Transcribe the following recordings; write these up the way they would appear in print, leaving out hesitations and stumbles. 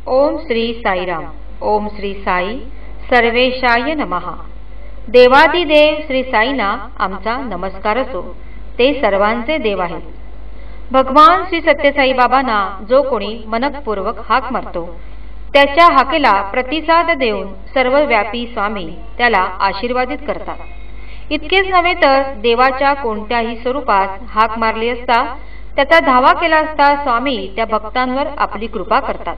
ओम श्री साईराम। ओम श्री साई सर्वेशाय नमः। देवादिदेव श्री साईना आमचा नमस्कार असो। ते सर्वांचे देव आहेत। भगवान श्री सत्यसाई बाबांना जो कोणी मनपूर्वक हाक मारतो त्याच्या हाकेला प्रतिसाद देऊन सर्वव्यापी स्वामी त्याला आशीर्वादित करतात। इतकेच नव्हे तर देवाच्या कोणत्याही स्वरूपात हाक मारली असता त्याचा धावा केला असता स्वामी त्या भक्तांवर आपली कृपा करतात,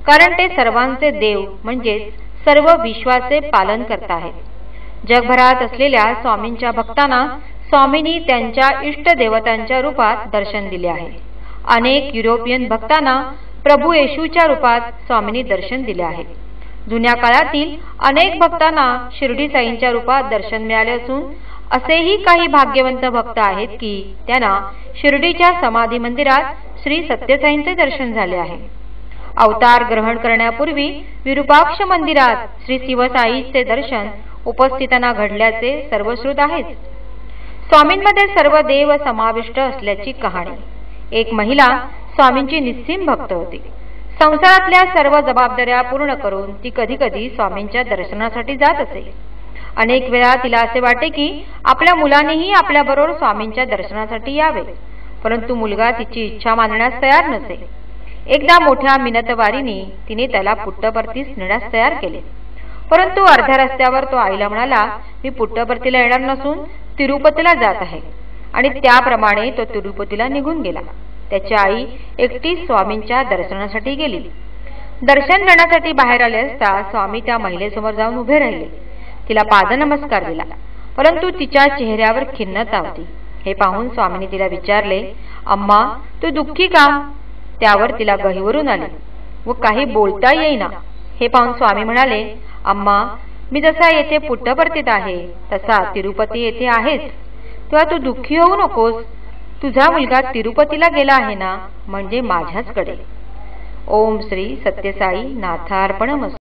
कारण ते सर्वांचे देव म्हणजेच सर्व विश्वाचे पालन करत आहेत। जगभरात असलेल्या स्वामींच्या भक्तांना स्वामींनी त्यांच्या इष्ट देवतांच्या रूपात दर्शन दिले आहे। अनेक युरोपियन भक्तांना प्रभू येशूच्या रूपात स्वामींनी दर्शन दिले आहे। जुन्या काळातील अनेक भक्तांना शिर्डी साईंच्या रूपात दर्शन मिळाले असून असेही काही भाग्यवंत भक्त आहेत की त्यांना शिर्डीच्या समाधी मंदिरात श्री सत्यसाईंचे दर्शन झाले आहे। अवतार ग्रहण करण्यापूर्वी विरूपाक्ष मंदिरात श्री शिवसाईचे दर्शन उपस्थितांना घडल्याचे सर्वश्रुत आहेत। स्वामींमध्ये सर्व देव समाविष्ट असल्याची कहाणी। एक महिला स्वामींची निस्सीम भक्त होती। संसारातल्या सर्व जबाबदाऱ्या पूर्ण करून ती कधी कधी स्वामींच्या दर्शनासाठी जात असे। अनेक वेळा तिला असे वाटे की आपल्या मुलांनीही आपल्याबरोबर स्वामींच्या दर्शनासाठी यावे, परंतु मुलगा तिची इच्छा मानण्यास तयार नसे। एकदा मोठ्या मिनतवारीने तिने त्याला पुट्टपर्तीस नेण्यास तयार केले, परंतु अर्ध्या रस्त्यावर तो आईला म्हणाला, मी पुट्टपर्तीला येणार नसून तिरुपतीला जात आहे, आणि त्याप्रमाणे तो तिरुपतीला निघून गेला। त्याची आई एकटी स्वामींच्या दर्शनासाठी गेली। दर्शन घेण्यासाठी बाहेर आले असता स्वामी त्या महिलेसमोर जाऊन उभे राहिले। तिला पादनमस्कार दिला, परंतु तिच्या चेहऱ्यावर खिन्नता होती। हे पाहून स्वामींनी तिला विचारले, अम्मा तू दुःखी का? त्यावर तिला गहिवरून आली व काही बोलता येईना। हे पाहून स्वामी म्हणाले, अम्मा मी जसा येथे पुट्टपर्तीत आहे तसा तिरुपती येथे आहेच, तेव्हा तू दुःखी होऊ नकोस। तुझा मुलगा तिरुपतीला गेला आहे ना, म्हणजे माझ्याचकडे। ओम श्री सत्यसाई नाथार्पणमस्तु।